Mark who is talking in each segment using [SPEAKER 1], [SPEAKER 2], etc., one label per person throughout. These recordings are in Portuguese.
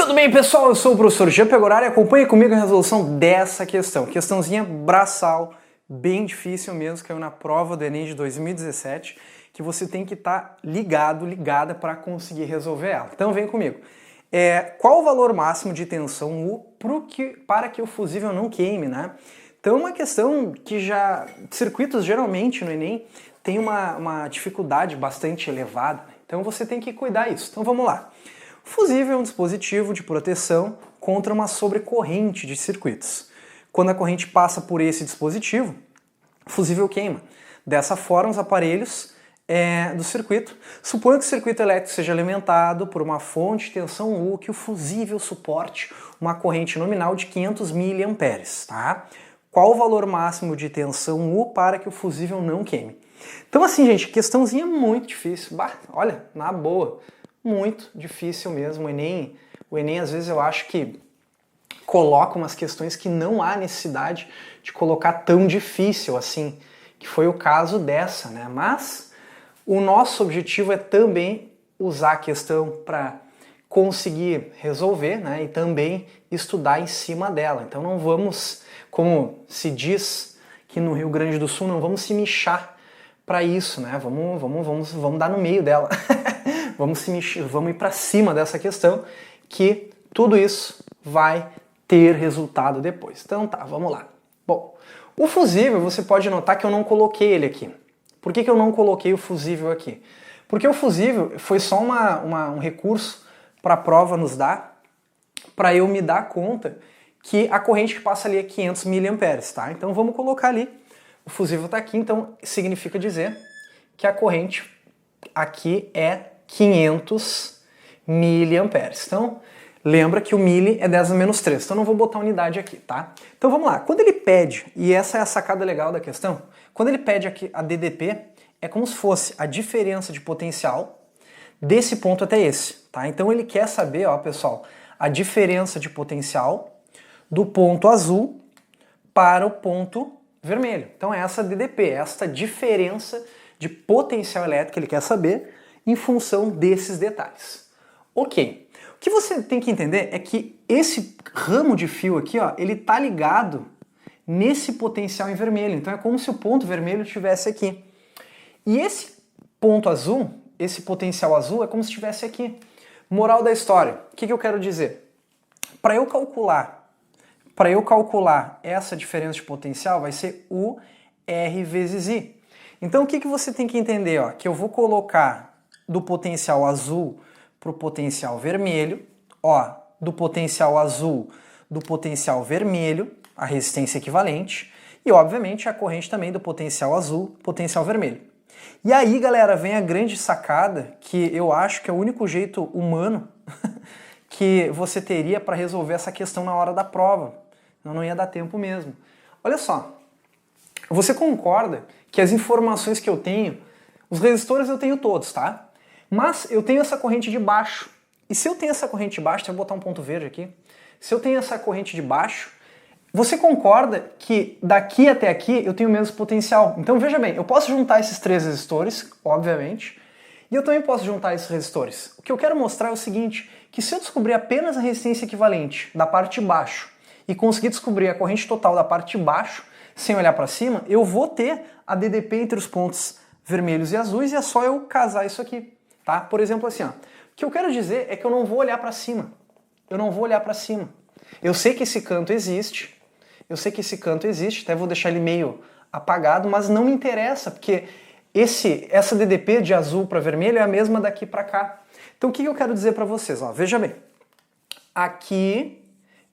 [SPEAKER 1] Tudo bem, pessoal? Eu sou o professor Jean Pegoraro e acompanhe comigo a resolução dessa questão. Questãozinha braçal, bem difícil mesmo, caiu na prova do Enem de 2017, que você tem que estar ligada para conseguir resolver ela. Então vem comigo. Qual o valor máximo de tensão U para que o fusível não queime, né? Então uma questão que circuitos geralmente no Enem tem uma dificuldade bastante elevada, então você tem que cuidar disso. Então vamos lá. O fusível é um dispositivo de proteção contra uma sobrecorrente de circuitos. Quando a corrente passa por esse dispositivo, o fusível queima. Dessa forma, os aparelhos do circuito. Suponha que o circuito elétrico seja alimentado por uma fonte de tensão U que o fusível suporte uma corrente nominal de 500 mA. Tá? Qual o valor máximo de tensão U para que o fusível não queime? Então assim, gente, questãozinha muito difícil. Olha, na boa. Muito difícil mesmo. O Enem às vezes eu acho que coloca umas questões que não há necessidade de colocar tão difícil assim, que foi o caso dessa, né? Mas o nosso objetivo é também usar a questão para conseguir resolver, né? E também estudar em cima dela. Então não vamos, como se diz que no Rio Grande do Sul, não vamos se mixar para isso, né? Vamos dar no meio dela. Vamos ir para cima dessa questão, que tudo isso vai ter resultado depois. Então tá, vamos lá. Bom, o fusível, você pode notar que eu não coloquei ele aqui. Por que eu não coloquei o fusível aqui? Porque o fusível foi só um recurso para a prova nos dar, para eu me dar conta que a corrente que passa ali é 500 mA, tá? Então vamos colocar ali, o fusível está aqui, então significa dizer que a corrente aqui é 500 mA. Então, lembra que o mili é 10 a menos 3, então não vou botar unidade aqui, tá? Então vamos lá, quando ele pede, e essa é a sacada legal da questão, quando ele pede aqui a DDP, é como se fosse a diferença de potencial desse ponto até esse, tá? Então ele quer saber, ó, pessoal, a diferença de potencial do ponto azul para o ponto vermelho. Então é essa DDP, essa diferença de potencial elétrico que ele quer saber em função desses detalhes. Ok. O que você tem que entender é que esse ramo de fio aqui, ó, ele tá ligado nesse potencial em vermelho. Então é como se o ponto vermelho estivesse aqui. E esse ponto azul, esse potencial azul, é como se estivesse aqui. Moral da história, o que eu quero dizer? Para eu calcular essa diferença de potencial, vai ser U R vezes I. Então o que você tem que entender? Ó, que eu vou colocar do potencial azul para o potencial vermelho, ó, do potencial azul do potencial vermelho, a resistência equivalente, e obviamente a corrente também do potencial azul, potencial vermelho. E aí, galera, vem a grande sacada, que eu acho que é o único jeito humano que você teria para resolver essa questão na hora da prova. Não ia dar tempo mesmo. Olha só, você concorda que as informações que eu tenho, os resistores eu tenho todos, tá? Mas eu tenho essa corrente de baixo. E se eu tenho essa corrente de baixo, eu vou botar um ponto verde aqui. Se eu tenho essa corrente de baixo, você concorda que daqui até aqui eu tenho o mesmo potencial? Então veja bem, eu posso juntar esses três resistores, obviamente, e eu também posso juntar esses resistores. O que eu quero mostrar é o seguinte, que se eu descobrir apenas a resistência equivalente da parte de baixo e conseguir descobrir a corrente total da parte de baixo, sem olhar para cima, eu vou ter a DDP entre os pontos vermelhos e azuis e é só eu casar isso aqui. Tá? Por exemplo, assim, ó, o que eu quero dizer é que eu não vou olhar para cima. Eu não vou olhar para cima. Eu sei que esse canto existe, até vou deixar ele meio apagado, mas não me interessa, porque essa DDP de azul para vermelho é a mesma daqui para cá. Então o que eu quero dizer para vocês? Ó, veja bem, aqui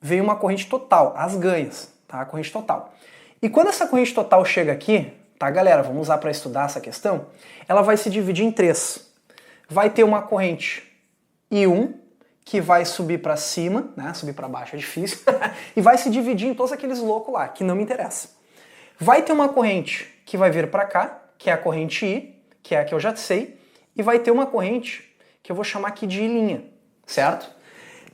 [SPEAKER 1] veio uma corrente total, as ganhas, tá? A corrente total. E quando essa corrente total chega aqui, tá, galera, vamos usar para estudar essa questão, ela vai se dividir em três. Vai ter uma corrente I1, que vai subir para cima, né? Subir para baixo é difícil, e vai se dividir em todos aqueles loucos lá, que não me interessa. Vai ter uma corrente que vai vir para cá, que é a corrente I, que é a que eu já sei, e vai ter uma corrente que eu vou chamar aqui de I', certo?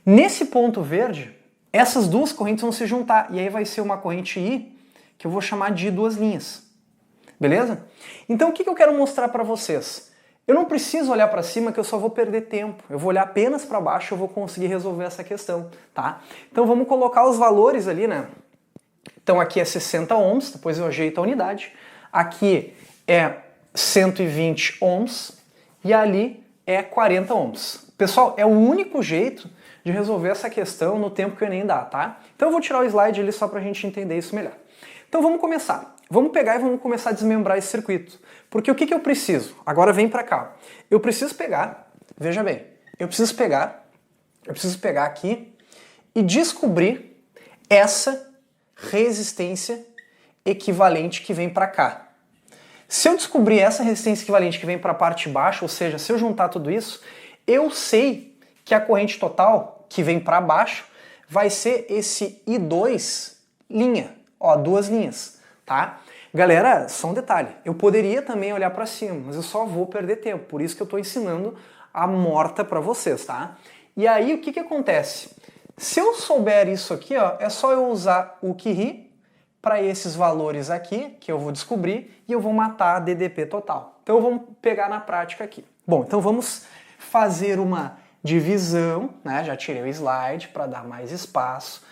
[SPEAKER 1] Nesse ponto verde, essas duas correntes vão se juntar, e aí vai ser uma corrente I, que eu vou chamar de duas linhas. Beleza? Então o que eu quero mostrar para vocês? Eu não preciso olhar para cima que eu só vou perder tempo. Eu vou olhar apenas para baixo e eu vou conseguir resolver essa questão, tá? Então vamos colocar os valores ali, né? Então aqui é 60 ohms, depois eu ajeito a unidade. Aqui é 120 ohms e ali é 40 ohms. Pessoal, é o único jeito de resolver essa questão no tempo que o Enem dá, tá? Então eu vou tirar o slide ali só para a gente entender isso melhor. Então vamos começar. Vamos pegar e vamos começar a desmembrar esse circuito. Porque o que eu preciso? Agora vem para cá. Eu preciso pegar, veja bem, eu preciso pegar aqui e descobrir essa resistência equivalente que vem para cá. Se eu descobrir essa resistência equivalente que vem para a parte de baixo, ou seja, se eu juntar tudo isso, eu sei que a corrente total que vem para baixo vai ser esse I2 linha, ó, duas linhas, tá? Galera, só um detalhe, eu poderia também olhar para cima, mas eu só vou perder tempo, por isso que eu estou ensinando a morta para vocês, tá? E aí o que acontece? Se eu souber isso aqui, ó, é só eu usar o Curie para esses valores aqui, que eu vou descobrir, e eu vou matar a DDP total. Então vamos pegar na prática aqui. Bom, então vamos fazer uma divisão, né? Já tirei o slide para dar mais espaço.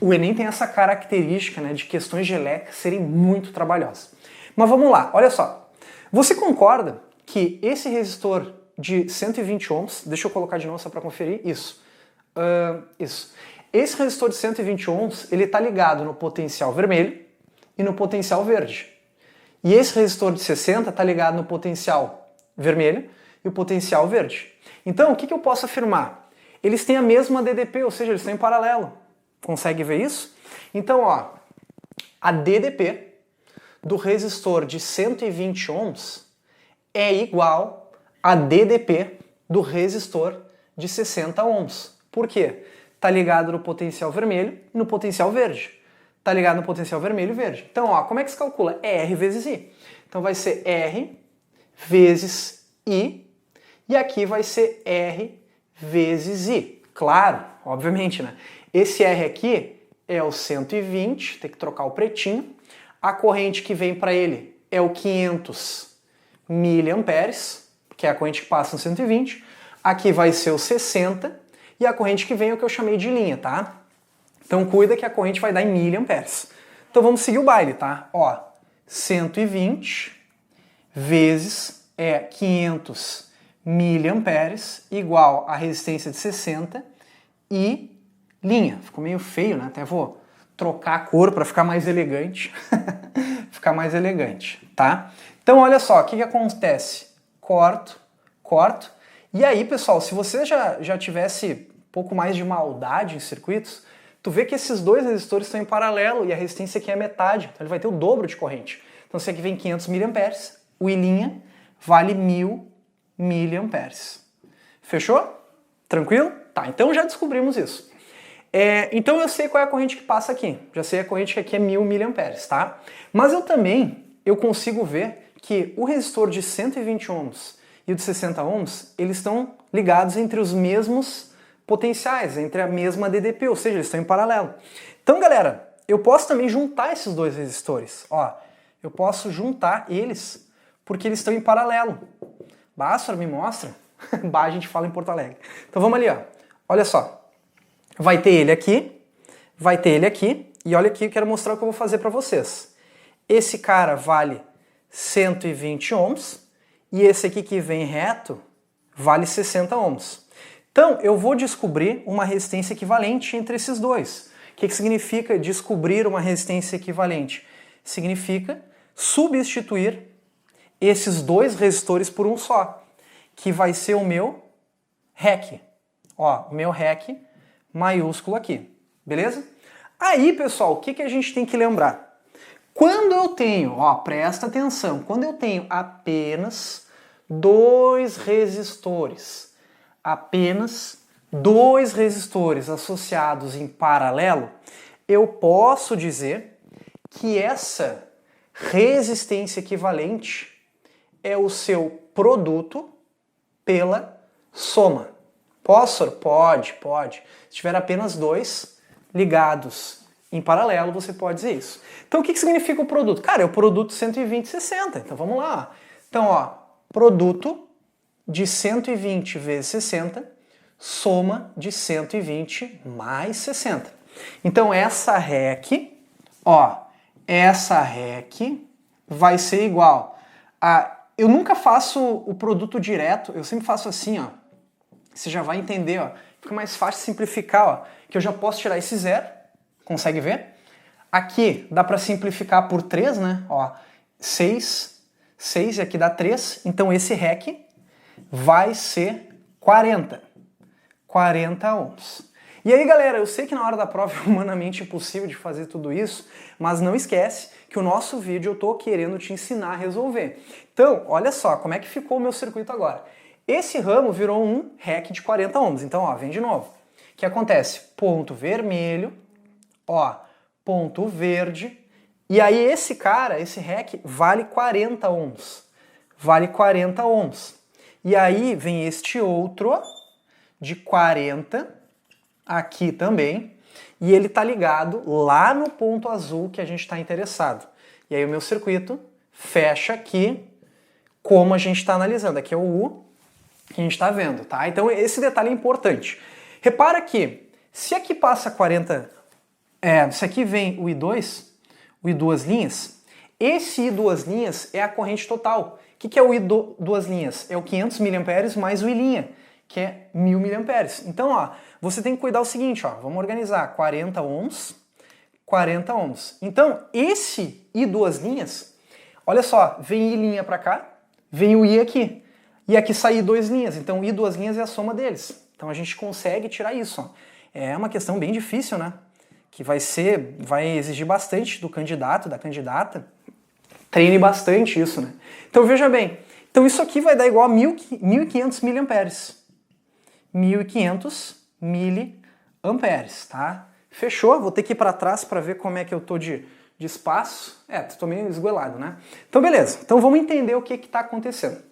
[SPEAKER 1] O Enem tem essa característica, né, de questões de elétrica serem muito trabalhosas. Mas vamos lá, olha só. Você concorda que esse resistor de 120 ohms, deixa eu colocar de novo só para conferir, isso. Esse resistor de 120 ohms, ele está ligado no potencial vermelho e no potencial verde. E esse resistor de 60 está ligado no potencial vermelho e o potencial verde. Então, o que eu posso afirmar? Eles têm a mesma DDP, ou seja, eles estão em paralelo. Consegue ver isso? Então, ó, a DDP do resistor de 120 ohms é igual a DDP do resistor de 60 ohms. Por quê? Está ligado no potencial vermelho e no potencial verde. Está ligado no potencial vermelho e verde. Então, ó, como é que se calcula? É R vezes I. Então vai ser R vezes I e aqui vai ser R vezes I. Claro, obviamente, né? Esse R aqui é o 120, tem que trocar o pretinho. A corrente que vem para ele é o 500 miliamperes, que é a corrente que passa no 120. Aqui vai ser o 60 e a corrente que vem é o que eu chamei de linha, tá? Então cuida que a corrente vai dar em miliamperes. Então vamos seguir o baile, tá? Ó, 120 vezes 500 miliamperes igual a resistência de 60 e linha. Ficou meio feio, né? Até vou trocar a cor para ficar mais elegante. Ficar mais elegante, tá? Então olha só, o que acontece? Corto. E aí, pessoal, se você já tivesse um pouco mais de maldade em circuitos, tu vê que esses dois resistores estão em paralelo e a resistência aqui é metade. Então ele vai ter o dobro de corrente. Então se aqui vem 500 miliamperes, o I' vale 1000 miliamperes. Fechou? Tranquilo? Tá, então já descobrimos isso. Então eu sei qual é a corrente que passa aqui. Já sei a corrente que aqui é 1000 miliamperes, tá? Mas eu consigo ver que o resistor de 120 ohms e o de 60 ohms, eles estão ligados entre os mesmos potenciais, entre a mesma DDP, ou seja, eles estão em paralelo. Então, galera, eu posso também juntar esses dois resistores. Ó, eu posso juntar eles porque eles estão em paralelo. Basta, me mostra. Bah, a gente fala em Porto Alegre. Então vamos ali, ó. Olha só. Vai ter ele aqui, vai ter ele aqui, e olha aqui, eu quero mostrar o que eu vou fazer para vocês. Esse cara vale 120 ohms, e esse aqui que vem reto vale 60 ohms. Então, eu vou descobrir uma resistência equivalente entre esses dois. O que significa descobrir uma resistência equivalente? Significa substituir esses dois resistores por um só, que vai ser o meu REC. Ó, o meu REC maiúsculo aqui, beleza? Aí, pessoal, o que a gente tem que lembrar? Quando eu tenho, ó, presta atenção, quando eu tenho apenas dois resistores associados em paralelo, eu posso dizer que essa resistência equivalente é o seu produto pela soma. Posso? Pode. Se tiver apenas dois ligados em paralelo, você pode dizer isso. Então o que significa o produto? Cara, é o produto 120 e 60. Então vamos lá. Então, ó, produto de 120 vezes 60, soma de 120 mais 60. Então essa REC, essa REC vai ser igual a... Eu nunca faço o produto direto, eu sempre faço assim, ó. Você já vai entender, ó. Fica mais fácil simplificar, ó. Que eu já posso tirar esse zero, consegue ver? Aqui dá para simplificar por 3, né? Ó, 6 e aqui dá 3, então esse REC vai ser 40 ohms. E aí, galera, eu sei que na hora da prova é humanamente impossível de fazer tudo isso, mas não esquece que o nosso vídeo eu tô querendo te ensinar a resolver. Então, olha só como é que ficou o meu circuito agora. Esse ramo virou um REC de 40 ohms, então ó, vem de novo. O que acontece? Ponto vermelho, ó, ponto verde, e aí esse cara, esse REC, vale 40 ohms. Vale 40 ohms. E aí vem este outro de 40, aqui também, e ele tá ligado lá no ponto azul que a gente está interessado. E aí o meu circuito fecha aqui como a gente está analisando. Aqui é o U que a gente está vendo, tá? Então esse detalhe é importante. Repara que se aqui passa 40, se aqui vem o I2, o I2 linhas, esse I2 linhas é a corrente total. O que é o I2 linhas? É o 500 mA mais o I', que é 1000 mA. Então, ó, você tem que cuidar o seguinte, ó, vamos organizar 40 ohms, 40 ohms. Então, esse I2 linhas, olha só, vem I' para cá, vem o I aqui. E aqui sai I2 linhas, então I2 linhas é a soma deles. Então a gente consegue tirar isso. Ó. É uma questão bem difícil, né? Que vai exigir bastante do candidato, da candidata. Treine bastante isso, né? Então veja bem, então isso aqui vai dar igual a 1500 miliamperes. 1500 miliamperes, tá? Fechou? Vou ter que ir para trás para ver como é que eu tô de espaço. Tô meio esgoelado, né? Então beleza, então vamos entender o que está acontecendo.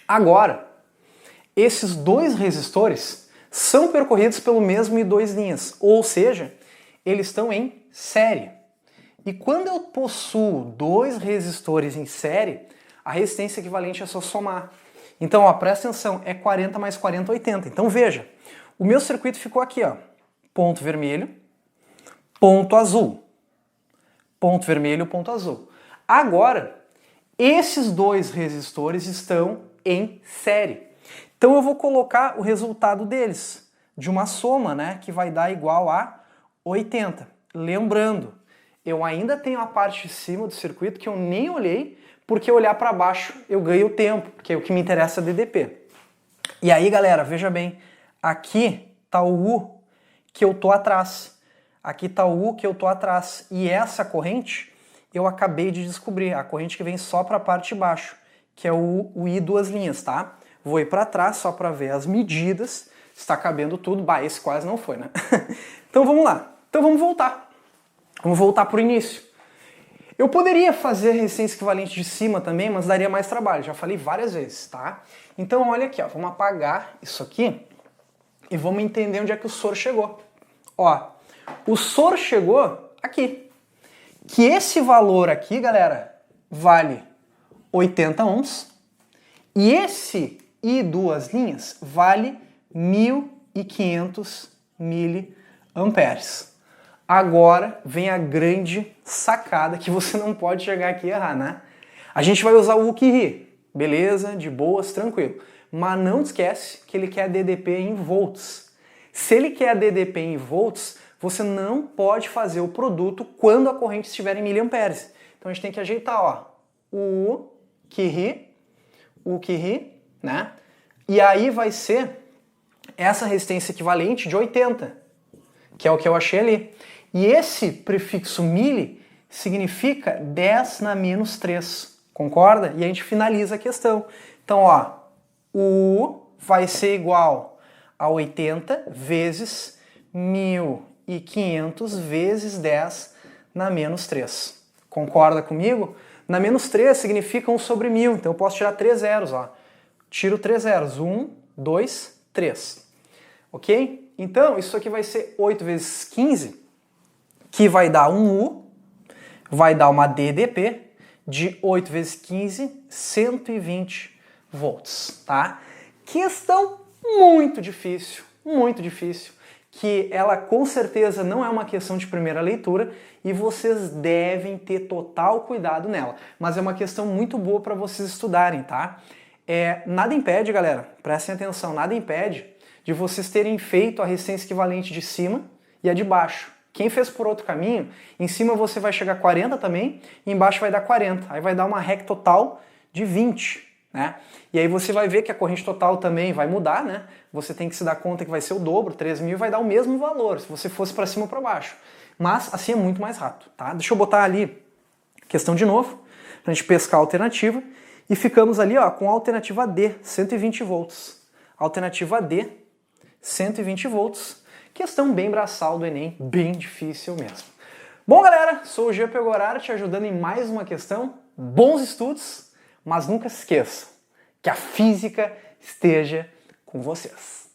[SPEAKER 1] Agora, esses dois resistores são percorridos pelo mesmo I2 linhas, ou seja, eles estão em série. E quando eu possuo dois resistores em série, a resistência equivalente é só somar. Então, ó, presta atenção, é 40 mais 40, 80. Então veja, o meu circuito ficou aqui, ó, ponto vermelho, ponto azul. Ponto vermelho, ponto azul. Agora, esses dois resistores estão em série. Então eu vou colocar o resultado deles, de uma soma, né, que vai dar igual a 80. Lembrando, eu ainda tenho a parte de cima do circuito que eu nem olhei, porque olhar para baixo eu ganho tempo, porque o que me interessa é DDP. E aí, galera, veja bem, aqui tá o U que eu tô atrás. Aqui tá o U que eu tô atrás. E essa corrente eu acabei de descobrir, a corrente que vem só para a parte de baixo, que é o I2 linhas, tá? Vou ir para trás só para ver as medidas, está cabendo tudo. Bah, esse quase não foi, né? Então vamos lá. Então vamos voltar. Vamos voltar para o início. Eu poderia fazer resistência equivalente de cima também, mas daria mais trabalho. Já falei várias vezes, tá? Então olha aqui, ó, vamos apagar isso aqui e vamos entender onde é que o soro chegou. Ó, o soro chegou aqui. Que esse valor aqui, galera, vale 80 ohms. E esse I2 linhas vale 1500 miliamperes. Agora vem a grande sacada que você não pode chegar aqui e errar, né? A gente vai usar o UQI, beleza, de boas, tranquilo. Mas não esquece que ele quer DDP em volts. Se ele quer DDP em volts, você não pode fazer o produto quando a corrente estiver em miliamperes. Então a gente tem que ajeitar, ó, o UQI, né? E aí vai ser essa resistência equivalente de 80, que é o que eu achei ali. E esse prefixo mili significa 10 na menos 3, concorda? E a gente finaliza a questão. Então, ó, o U vai ser igual a 80 vezes 1500 vezes 10 na menos 3. Concorda comigo? Na menos 3 significa 1 sobre 1000, então eu posso tirar 3 zeros, ó. Tiro 3 zeros, 1, 2, 3. Ok? Então, isso aqui vai ser 8 vezes 15, que vai dar um U, vai dar uma DDP de 8 vezes 15, 120 volts, tá? Questão muito difícil, que ela com certeza não é uma questão de primeira leitura e vocês devem ter total cuidado nela. Mas é uma questão muito boa para vocês estudarem, tá? Nada impede, galera, prestem atenção, nada impede de vocês terem feito a resistência equivalente de cima e a de baixo. Quem fez por outro caminho, em cima você vai chegar a 40 também, e embaixo vai dar 40. Aí vai dar uma REC total de 20, né? E aí você vai ver que a corrente total também vai mudar, né? Você tem que se dar conta que vai ser o dobro, 3.000 vai dar o mesmo valor, se você fosse para cima ou para baixo. Mas assim é muito mais rápido, tá? Deixa eu botar ali questão de novo, pra gente pescar a alternativa, e ficamos ali, ó, com a alternativa D, 120 volts. Alternativa D, 120 volts. Questão bem braçal do Enem, bem difícil mesmo. Bom, galera, sou o Jean Pegoraro te ajudando em mais uma questão. Bons estudos, mas nunca se esqueçam que a física esteja com vocês.